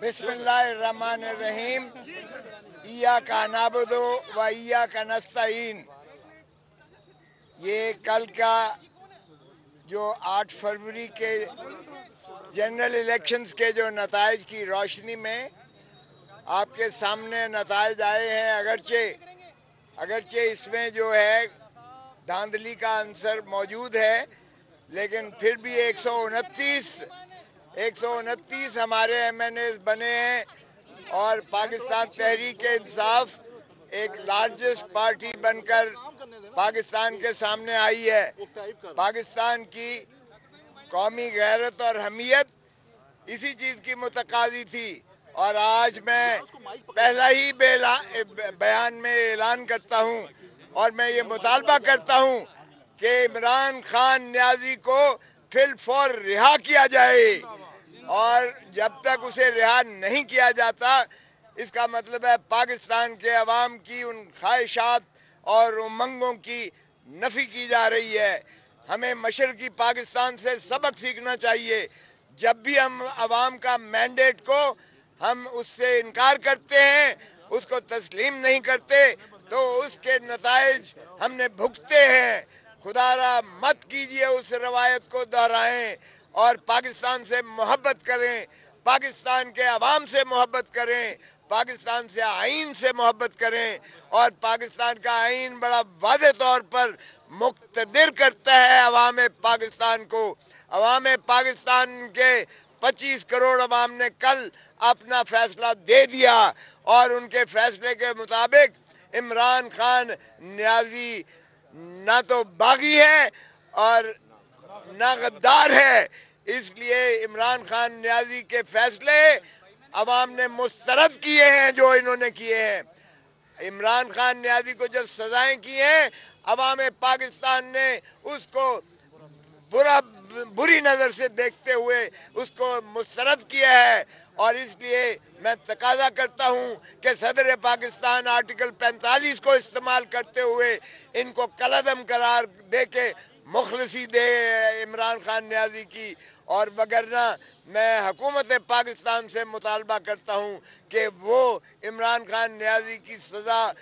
बिस्मिल्लाहिर्रहमानिर्रहीम। इय्याका नअबुदु व इय्याका नस्तईन। ये कल का जो 8 फरवरी के जनरल इलेक्शंस के जो नताइज की रोशनी में आपके सामने नताइज आए हैं। अगरचे इसमें जो है धांधली का अंसर मौजूद है, लेकिन फिर भी 129 हमारे MNAs बने हैं और पाकिस्तान तहरीक इंसाफ एक लार्जेस्ट पार्टी बनकर पाकिस्तान के सामने आई है। पाकिस्तान की कौमी गैरत और हमीयत इसी चीज़ की मुतकादी थी और आज मैं पहला ही बयान में ऐलान करता हूं और मैं ये मुतालबा करता हूं कि इमरान खान न्याजी को फिलफौर रिहा किया जाए और जब तक उसे रिहा नहीं किया जाता, इसका मतलब है पाकिस्तान के अवाम की उन ख्वाहिशात और उमंगों की नफी की जा रही है। हमें मशरकी पाकिस्तान से सबक सीखना चाहिए। जब भी हम अवाम का मैंडेट को हम उससे इनकार करते हैं, उसको तस्लीम नहीं करते, तो उसके नताइज हमने भुगते हैं। खुदारा मत कीजिए उस रवायत को दोहराएं और पाकिस्तान से मोहब्बत करें, पाकिस्तान के अवाम से मोहब्बत करें, पाकिस्तान से आइन से मोहब्बत करें। और पाकिस्तान का आइन बड़ा वाज़े तौर पर मुक़्तदिर करता है अवाम पाकिस्तान को। अवाम पाकिस्तान के 25 करोड़ अवाम ने कल अपना फैसला दे दिया और उनके फैसले के मुताबिक इमरान खान न्याजी ना तो बागी है और ना गद्दार है। इसलिए इमरान खान न्याजी के फैसले अवाम ने मुस्तरद किए हैं जो इन्होंने किए हैं। इमरान खान न्याजी को जो सजाएं की हैं, अवाम पाकिस्तान ने उसको बुरी नज़र से देखते हुए उसको मुस्तरद किया है। और इसलिए मैं तकाजा करता हूं कि सदर पाकिस्तान आर्टिकल 45 को इस्तेमाल करते हुए इनको कलअदम करार दे के मुखलसी दे इमरान खान न्याजी की। और वगरना मैं हुकूमत पाकिस्तान से मुतालबा करता हूं कि वो इमरान खान न्याजी की सज़ा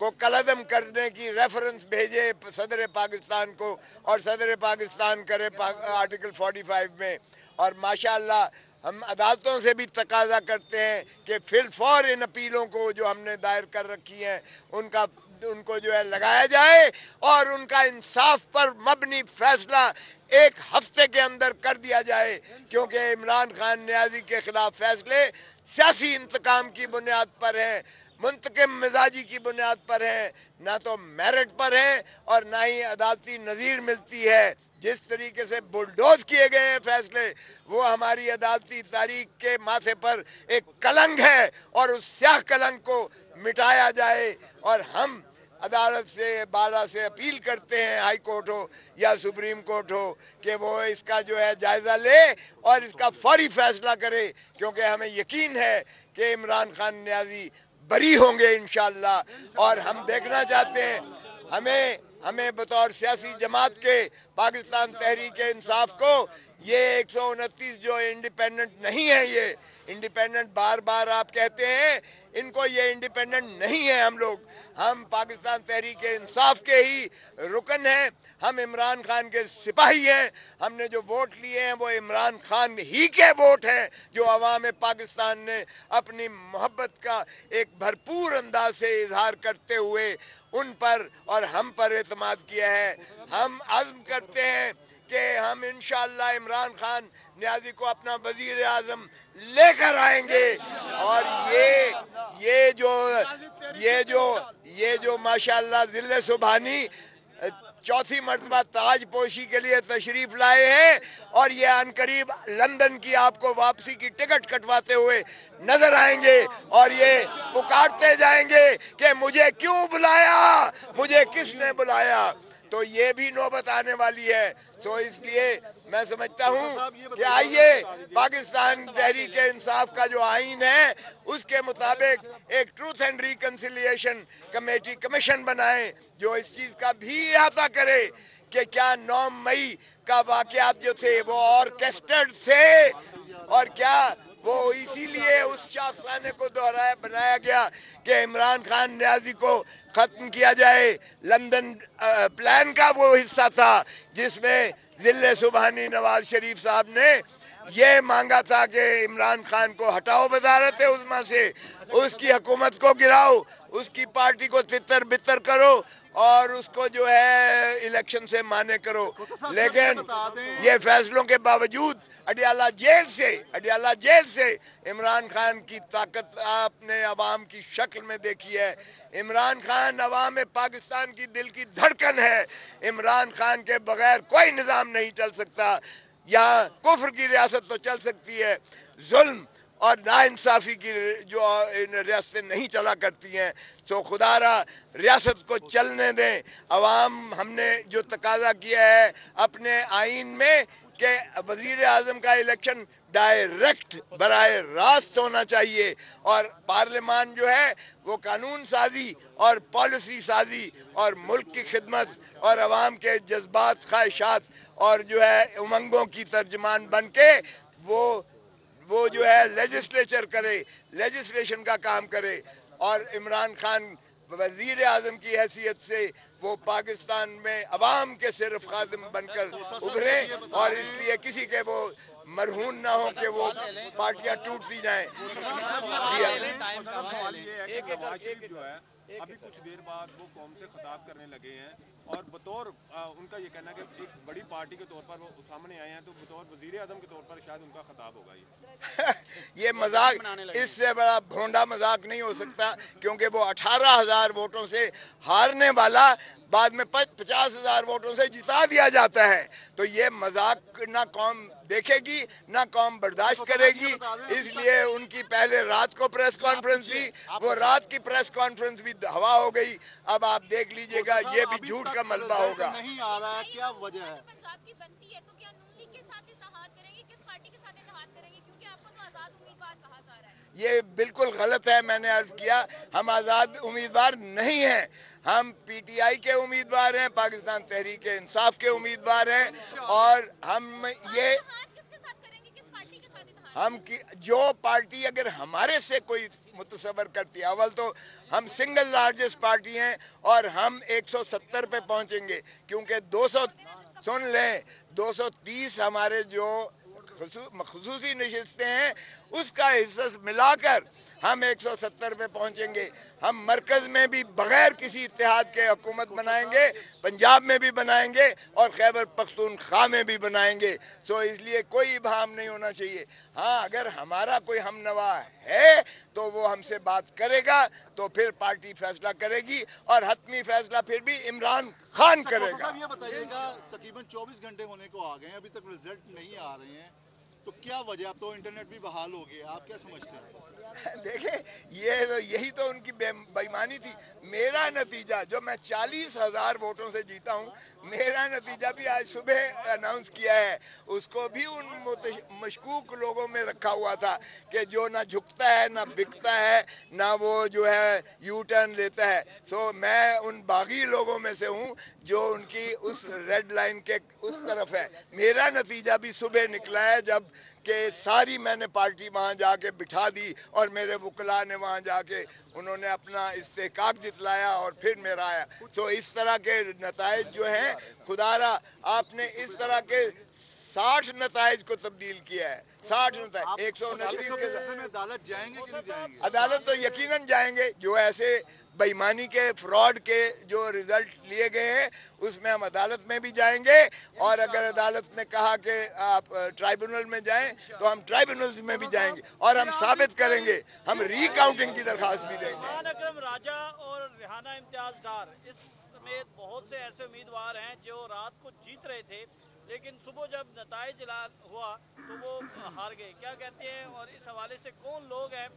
को कलअदम करने की रेफरेंस भेजे सदर पाकिस्तान को और सदर पाकिस्तान करे आर्टिकल 45 में। और माशाअल्लाह हम अदालतों से भी तकाजा करते हैं कि फिलफौर इन अपीलों को जो हमने दायर कर रखी हैं उनको जो है लगाया जाए और उनका इंसाफ पर मबनी फैसला 1 हफ्ते के अंदर कर दिया जाए, क्योंकि इमरान खान न्याजी के खिलाफ फैसले सियासी इंतकाम की बुनियाद पर हैं, मुंतकिम मिजाजी की बुनियाद पर हैं, ना तो मेरिट पर हैं और ना ही अदालती नज़ीर मिलती है। जिस तरीके से बुलडोज किए गए हैं फैसले, वो हमारी अदालती तारीख के माथे पर एक कलंक है और उस स्याह कलंक को मिटाया जाए। और हम अदालत से बाला से अपील करते हैं, हाई कोर्ट हो या सुप्रीम कोर्ट हो, कि वो इसका जो है जायज़ा ले और इसका फौरी फैसला करे, क्योंकि हमें यकीन है कि इमरान खान न्याजी बरी होंगे इंशाअल्लाह। और हम देखना चाहते हैं, हमें बतौर सियासी जमात के पाकिस्तान तहरीक इंसाफ को ये 129 जो इंडिपेंडेंट नहीं है, ये इंडिपेंडेंट बार बार आप कहते हैं, इनको ये इंडिपेंडेंट नहीं है। हम पाकिस्तान तहरीक इंसाफ के ही रुकन हैं, हम इमरान खान के सिपाही हैं। हमने जो वोट लिए हैं वो इमरान खान ही के वोट हैं, जो अवाम पाकिस्तान ने अपनी मोहब्बत का एक भरपूर अंदाज से इजहार करते हुए उन पर और हम पर एतमाद किया है। हम अज़्म करते हैं कि हम इंशाअल्लाह इमरान खान न्याजी को अपना वज़ीर आज़म लेकर आएंगे। और ये जो माशाअल्लाह ज़िले सुबहानी चौथी मरतबा ताज पोशी के लिए तशरीफ लाए हैं और ये अनकरीब लंदन की आपको वापसी की टिकट कटवाते हुए नजर आएंगे और ये पुकारते जाएंगे कि मुझे क्यों बुलाया, मुझे किसने बुलाया। तो ये भी नौबत आने वाली है। तो इसलिए मैं समझता हूँ कि आइए पाकिस्तान तहरीक इंसाफ का जो आइन है उसके मुताबिक एक ट्रूथ एंड रिकन्सिलिएशन कमीशन बनाएं, जो इस चीज़ का भी अहाता करे कि क्या 9 मई का वाक़यात जो थे वो ऑर्केस्ट्रेटेड थे और क्या वो इसीलिए उस अफसाने को दोहराया बनाया गया कि इमरान खान न्याजी को खत्म किया जाए। लंदन प्लान का वो हिस्सा था जिसमें जिले सुबहानी नवाज शरीफ साहब ने ये मांगा था कि इमरान खान को हटाओ वजारत उज़्मा से, उसकी हुकूमत को गिराओ, उसकी पार्टी को तितर बितर करो और उसको जो है इलेक्शन से माने करो। लेकिन ये फैसलों के बावजूद अडियाला जेल से इमरान खान की ताकत आपने अवाम की शक्ल में देखी है। इमरान खान अवाम पाकिस्तान की दिल की धड़कन है। इमरान खान के बगैर कोई निज़ाम नहीं चल सकता। यहाँ कुफ्र की रियासत तो चल सकती है, जुल्म और नाइंसाफ़ी की जो इन रियासतें नहीं चला करती हैं। तो खुदारा रियासत को चलने दें। अवाम हमने जो तकाजा किया है अपने आइन में कि वज़ीर आज़म का इलेक्शन डायरेक्ट बराए रास्त होना चाहिए और पार्लियामान जो है वो कानून साजी और पॉलिसी साजी और मुल्क की खिदमत और अवाम के जज्बात ख्वाहिशात और जो है उमंगों की तर्जमान बन के वो जो है लेजिस्लेचर करे, लेजिस्लेशन का काम करे। और इमरान खान वज़ीर आज़म की हैसियत से वो पाकिस्तान में अवाम के सिर्फ खादिम बनकर उभरे और इसलिए किसी के वो मरहून ना हो कि वो पार्टियां टूटती जाएं। अभी कुछ देर बाद वो कौम से खिताब करने लगे हैं और बतौर उनका ये कहना है कि एक बड़ी पार्टी के तौर पर वो सामने आए हैं, तो बतौर वजीर आजम के तौर पर शायद उनका खिताब होगा ये मजाक, इससे बड़ा भोंडा मजाक नहीं हो सकता क्योंकि वो 18,000 वोटों से हारने वाला बाद में 50,000 वोटों से जिता दिया जाता है। तो ये मजाक ना कौम देखेगी ना कौम बर्दाश्त करेगी। इसलिए उनकी पहले रात को प्रेस कॉन्फ्रेंस थी, वो रात की प्रेस कॉन्फ्रेंस भी हवा हो गई। अब आप देख लीजिएगा ये भी झूठ का मलबा होगा। नहीं आ रहा है, क्या वजह है? पंजाब की बनती है तो क्या नून लीग के साथ इत्तेहाद करेंगे, किस पार्टी के साथ इत्तेहाद करेंगे, क्योंकि आपको तो आजाद उम्मीदवार कहा जा रहा है? ये बिल्कुल गलत है। मैंने अर्ज किया हम आज़ाद उम्मीदवार नहीं हैं, हम पीटीआई के उम्मीदवार हैं, पाकिस्तान तहरीक इंसाफ के उम्मीदवार हैं। और हम ये हम की जो पार्टी अगर हमारे से कोई मुतसवर करती है, अव्वल तो हम सिंगल लार्जेस्ट पार्टी हैं और हम 170 पे पहुंचेंगे क्योंकि 200 सुन लें 230 हमारे जो खुसूसी नशिस्तें हैं उसका हिस्सा मिलाकर हम 170 पे पहुंचेंगे। हम मरकज़ में भी बगैर किसी इत्तेहाद के हुकूमत बनाएंगे, पंजाब में भी बनाएंगे और खैबर पख्तूनख्वा में भी बनाएंगे। तो इसलिए कोई इबहम नहीं होना चाहिए। हाँ, अगर हमारा कोई हमनवा है तो वो हमसे बात करेगा तो फिर पार्टी फैसला करेगी और हतमी फैसला फिर भी इमरान खान करेगा। साहब ये बताइएगा, तकरीबन 24 घंटे होने को आ गए हैं, अभी तक रिजल्ट नहीं आ रहे हैं, तो क्या वजह? अब तो इंटरनेट भी बहाल हो गया, आप क्या समझते हैं? देखें, यही तो उनकी बेईमानी थी। मेरा नतीजा जो मैं 40,000 वोटों से जीता हूँ, मेरा नतीजा भी आज सुबह अनाउंस किया है। उसको भी उन मशकूक लोगों में रखा हुआ था कि जो ना झुकता है ना बिकता है ना वो जो है यू टर्न लेता है। सो मैं उन बागी लोगों में से हूँ जो उनकी उस रेड लाइन के उस तरफ है। मेरा नतीजा भी सुबह निकला है जब कि सारी मैंने पार्टी वहाँ जाके बिठा दी और मेरे वकला ने वहाँ जाके उन्होंने अपना इस्तेकाक जितलाया और फिर मेरा आया। तो इस तरह के नताइज जो हैं, खुदारा आपने इस तरह के 60 नताइज को तब्दील किया है। 60 नताइज 129 के अदालत जाएंगे कि नहीं जाएंगे? अदालत तो यकीनन जाएंगे। जो ऐसे बेईमानी के फ्रॉड के जो रिजल्ट लिए गए हैं उसमें हम अदालत में भी जाएंगे और अगर अदालत ने कहा कि आप ट्राइब्यूनल में जाएं तो हम ट्राइब्यूनल में भी जाएंगे और हम साबित करेंगे, हम रिकाउंटिंग की दरख्वास्त भी देंगे। अकरम राजा और रिहाना इम्तियाज डार इस समेत बहुत से ऐसे उम्मीदवार हैं जो रात को जीत रहे थे लेकिन सुबह जब नताइज ऐलान हुआ तो वो हार गए। क्या कहते हैं और इस हवाले से कौन लोग हैं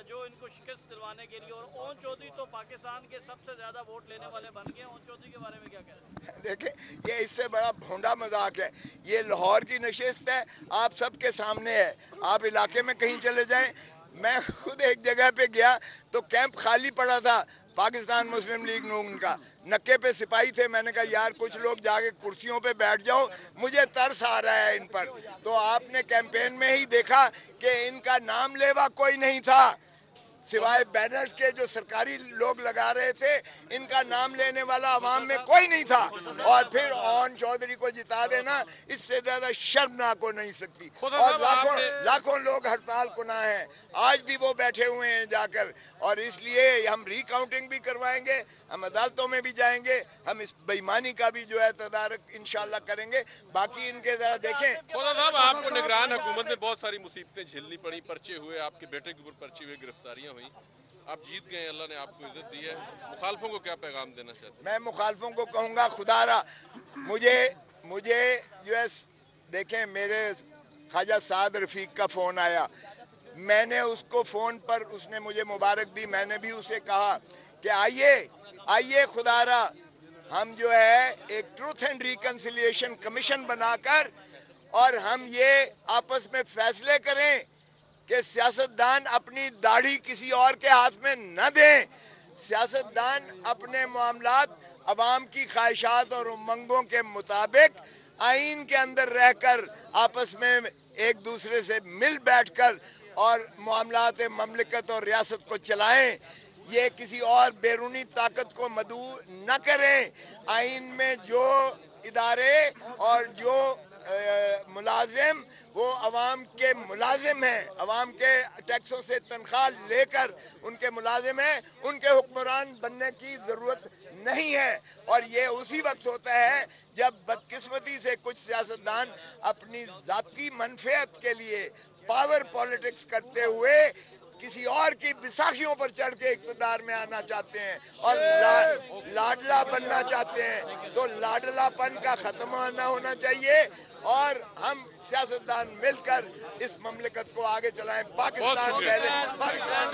जो इनको शिकस्त दिलवाने के लिए? और ओन चौधरी तो पाकिस्तान के सबसे ज़्यादा वोट लेने वाले बन गए। ओन चौधरी के बारे में क्या कहते हैं? देखें, ये इससे बड़ा भोंडा मजाक है। ये लाहौर की नशिस्त है, आप सबके सामने है। आप इलाके में कहीं चले जाएं, मैं खुद एक जगह पे गया तो कैंप खाली पड़ा था पाकिस्तान मुस्लिम लीग नून का, नक्के पे सिपाही थे। मैंने कहा यार कुछ लोग जाके कुर्सियों पे बैठ जाओ, मुझे तरस आ रहा है इन पर। तो आपने कैंपेन में ही देखा कि इनका नाम लेवा कोई नहीं था, सिवाय बैनर्स के जो सरकारी लोग लगा रहे थे, इनका नाम लेने वाला अवाम में कोई नहीं था। और फिर ओन चौधरी को जिता देना, इससे ज्यादा शर्मनाक हो नहीं सकती। और लाखों लोग हड़ताल कुना हैं, आज भी वो बैठे हुए हैं जाकर। और इसलिए हम रिकाउंटिंग भी करवाएंगे, हम अदालतों में भी जाएंगे, हम इस बेईमानी का भी जो है तदारक इंशाल्लाह करेंगे। बाकी इनके जरा देखें। खुदा साहब, आपको निगरान हुकूमत में बहुत सारी मुसीबतें झेलनी पड़ी, पर्चे हुए, आपके बेटे के ऊपर पर्चे हुए, गिरफ्तारियां हुई, आप जीत गए, अल्लाह ने आपको इज्जत दी है। मुखालफों को क्या पैगाम देना चाहते हैं? मैं मुखालफों को कहूँगा, खुदारा मुझे यूएस देखें, मेरे ख्वाजा साद रफीक का फ़ोन आया, मैंने उसको फ़ोन पर, उसने मुझे मुबारक दी, मैंने भी उसे कहा कि आइए खुदारा, हम जो है एक ट्रूथ एंड रिकन्सिलिएशन कमीशन बनाकर और हम ये आपस में फैसले करें कि सियासतदान अपनी दाढ़ी किसी और के हाथ में न दें। सियासतदान अपने मामलात अवाम की ख्वाहिशात और उमंगों के मुताबिक आइन के अंदर रहकर आपस में एक दूसरे से मिल बैठकर और मामलात ममलिकत और रियासत को चलाएं। ये किसी और बैरूनी ताकत को मदऊ न करें। आइन में जो इदारे और जो मुलाजिम वो अवाम के मुलाजिम हैं, अवाम के टैक्सों से तनख्वाह लेकर उनके मुलाजिम हैं, उनके हुक्मरान बनने की ज़रूरत नहीं है। और ये उसी वक्त होता है जब बदकिस्मती से कुछ सियासतदान अपनी ज़ाती मनफियत के लिए पावर पॉलिटिक्स करते हुए किसी और की विसाखियों पर चढ़ के इक़्तिदार में आना चाहते हैं और लाडला बनना चाहते हैं। तो लाडलापन का ख़त्म न होना चाहिए और हम सियासतदान मिलकर इस ममलिकत को आगे चलाएं। पाकिस्तान पहले, पाकिस्तान